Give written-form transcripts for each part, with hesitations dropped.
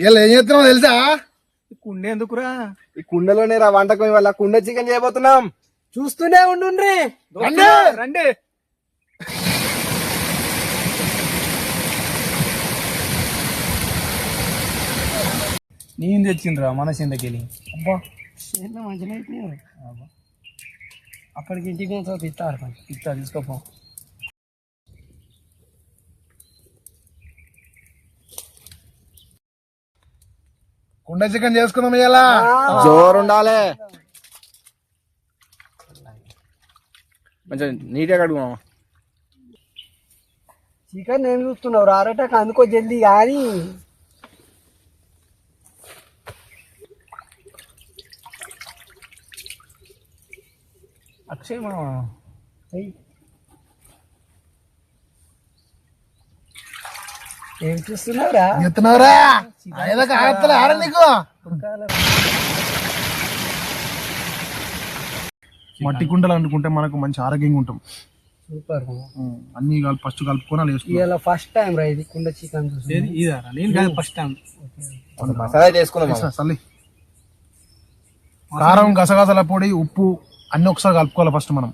ఇలా ఏం చేస్తున్నావు తెలుసా? కుండ ఎందుకురా? ఈ కుండలోనే రా వంటకం. ఇవాళ కుండ చికెన్ చేయబోతున్నాం. చూస్తూనే ఉండుండ్రి. రండి. నేను తెచ్చిండ్రా మన చింతకెళ్ళి. అబ్బా మంచిగా అయిపోయినాయి. అప్పటికి ఇంటికి ఇస్తా తీసుకోపో. కుండ చికెన్ చేసుకుందాం ఇలా. జోరు ఉండాలి. మంచిగా నీట్గా కడుగున్నాం. చికెన్ నేను చూస్తున్నావు రారటకు అందుకో జల్దీ కానీ. అక్షయ్ మామ ఏం చూస్తున్నావురా? ఎత్తున్నావురా అయ్యేదాకా ఆగత్తలే ఆరా నీకు. మట్టి కుండలు అనుకుంటే మనకు మంచి ఆరోగ్యంగా ఉంటాం. సూపర్. అన్ని ఫస్ట్ కలుపుకొని ఇలా ఫస్ట్ టైం రా ఇది కుండ చికెన్ చూసి. నేను ఫస్ట్ టైం మసాలా చేసుకుందాం. చల్లి కారం, గసగసాల పొడి, ఉప్పు అన్ని ఒకసారి కలుపుకోవాలి ఫస్ట్ మనం.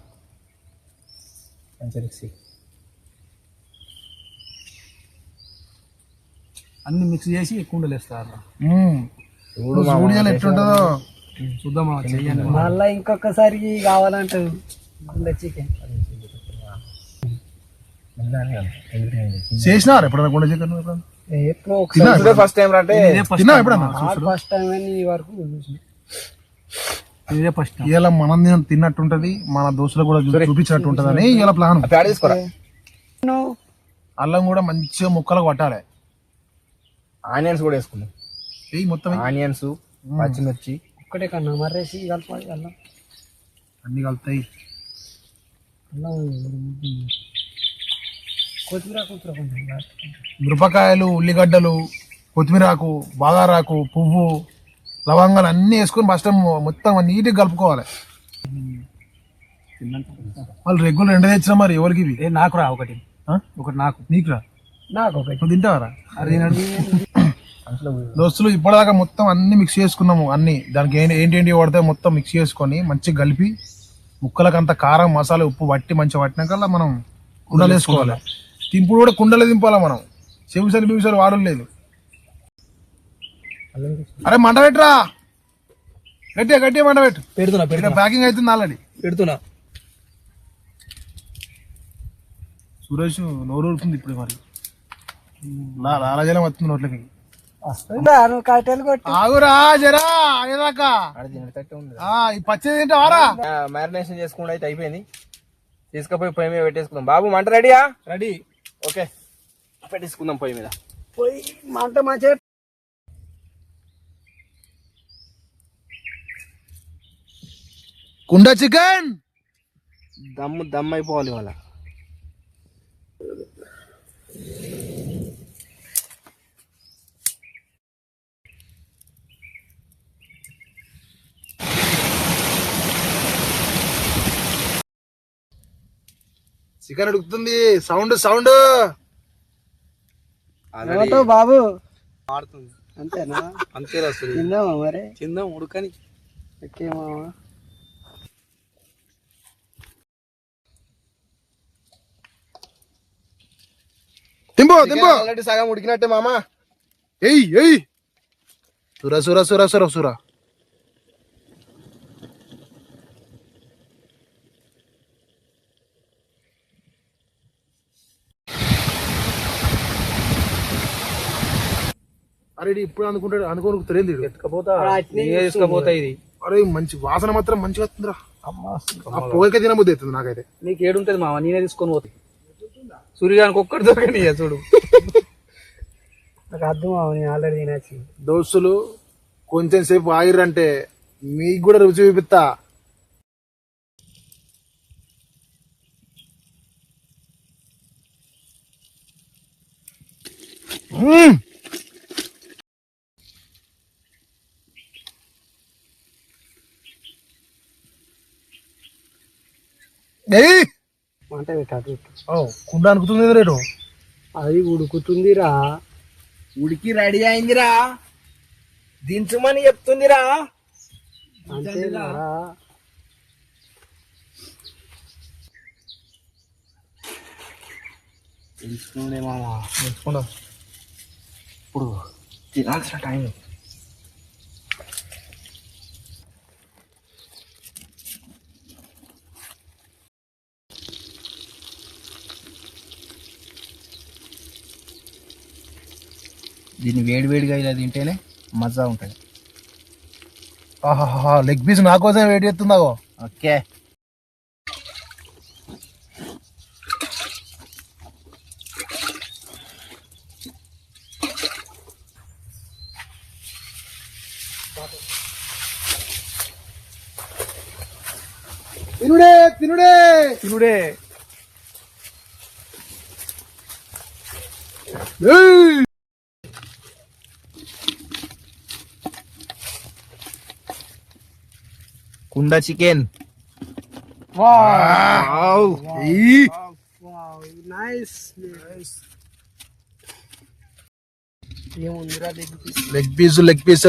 అన్ని మిక్స్ చేసి కుండలు వేస్తారు. చూడాలి ఎట్లుంటుందో చూద్దాం. చెయ్యండి. మళ్ళా ఇంకొకసారి కావాలంటే కుండ చికెన్ చేసినారు ఎప్పుడన్నా కుండ చికెన్? ఎప్పుడో ఒకసారి ఫస్ట్ టైం అంటే తిన్నా ఎప్పుడన్నా? ఫస్ట్ టైం అని ఈ వరకు చూసిన. ఇదే ఫస్ట్ ఇలా మనం తిన్నట్టుంటది, మన దోస్తులు కూడా చూపించినట్టు ఉంటది అని ఇలా ప్లాన్. అల్లం కూడా మంచిగా ముక్కలకు పట్టాలి. ఆనియన్స్ కూడా వేసుకుందాం. మొత్తం ఆనియన్స్, పచ్చిమిర్చి ఒక్కటే కన్నా మర్రేసి కలపాలి. అల్లం అన్ని కలుపుతాయి. కొత్తిమీర మిరపకాయలు, ఉల్లిగడ్డలు, కొత్తిమీరాకు, బాగారాకు, పువ్వు, లవంగాలు అన్ని వేసుకొని ఫస్ట్ మొత్తం నీట్గా కలుపుకోవాలి. వాళ్ళు రెగ్యులర్ 2 తెచ్చినా మరి ఎవరికి ఇవి? నాకు రా ఒకటి నాకు. నీకు రా. నాకు ఒకటి. నువ్వు తింటావరా? దోస్తులు ఇప్పటిదాకా మొత్తం అన్ని మిక్స్ చేసుకున్నాము. అన్ని దానికి ఏంటి పడితే మొత్తం మిక్స్ చేసుకొని మంచిగా కలిపి ముక్కలకంత కారం, మసాలా, ఉప్పు పట్టి మంచిగా పట్టినాక మనం కుండలు వేసుకోవాలి. తింపుడు కూడా కుండలే దింపాలి మనం. చెవిసరి బివిసరి వాడలేదు. అరే మంట పెట్టురా, గట్టిగా మంట పెట్టు. పెడుతున్నా. ప్యాకింగ్ అవుతుంది ఆల్రెడీ. పెడుతున్నా. సురేష్ నోరు ఊరుతుంది ఇప్పుడు. మరి లాలజలం వస్తుంది నోట్లకి. ఆగురా జరా అయ్యేదాకా. ఈ పచ్చడి తింటావారా? మ్యారినేషన్ చేసుకుంటే అయితే అయిపోయింది. తీసుకుపోయి పొయ్యి మీద పెట్టేసుకుందాం. బాబు మంట రెడీయా? రెడీ. ఓకే, పెట్టేసుకుందాం పొయ్యి మీద. పోయి మంట మంచిగా. కుండ చికెన్ దమ్ అయిపోవాలి వాళ్ళ. చికెన్ ఉడుకుతుంది. సౌండ్ బాబు ఆడుతుంది. అంతేనా? అంతే వస్తుంది. తిందామా మరి? తిందాం ఉడకని. ఓకే మామ. తింపో ఆల్రెడీ సగం ఉడికినట్టే మామ. ఎయ్ సురా. అరే ఇప్పుడు అనుకోని ఎత్తుకపోతా ఇది. అరే మంచి వాసన మాత్రం మంచిగా వస్తుందిరా. పొగకే తినబుద్ధి అవుతుంది నాకైతే. నీకు ఏడుంటది మామ, నేనే తీసుకొని పోతా. సూర్యగానికి ఒక్కటి దొరకని చూడు. నాకు అర్థం మామ, నేను ఆల్రెడీ తినచ్చు. దోస్తులు కొంచెం సేపు ఆగిర్రంటే మీకు కూడా రుచి చూపిస్తా. మంట పెట్టాడు. కుండ అనుకుతుంది రేటు. అది ఉడుకుతుందిరా. ఉడికి రెడీ అయిందిరా. దించుమని చెప్తుందిరా. అంతేనా తెలుసుకునే మామ, తెలుసుకుంటా. ఇప్పుడు తినాల్సిన టైం. దీన్ని వేడివేడిగా ఇలా తింటేనే మజా ఉంటుంది. ఆహాహా, లెగ్ పీస్ నా కోసం వెయిట్ చేస్తుందాగో. ఓకే, తినుడే తినుడే తినుడే. కుండ చికెన్. నైస్ ఏముందిరా లెగ్ పీస్ లెగ్ పీస్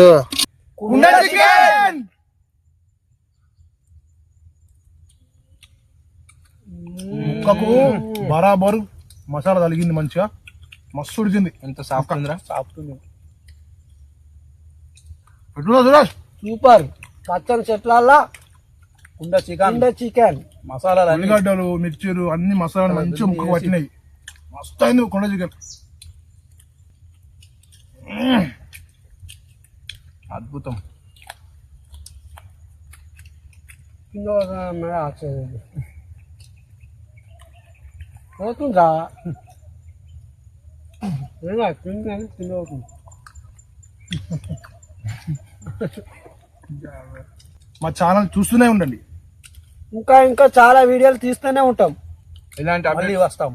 కుండ చికెన్. ముక్కకు బరాబరు మసాలా తగిలింది, మంచిగా మస్తు ఉడికింది. ఎంత సాఫ్ట్ ఉందిరా. ఎట్లుందో సురేష్? సూపర్. పచ్చని చెట్లల్లా కుండ చికెన్ చికెన్ మసాలాలు అన్ని ఉల్లిగడ్డలు మిర్చీలు అన్ని మసాలాలు మంచిగా ముక్కకు పట్టినాయి. మస్తు అయింది కొండ చికెన్. అద్భుతం. పోతుందా తినవుతుంది. మా ఛానల్ చూస్తూనే ఉండండి. ఇంకా ఇంకా చాలా వీడియోలు తీస్తూనే ఉంటాం. ఇలాంటి మళ్ళీ వస్తాం.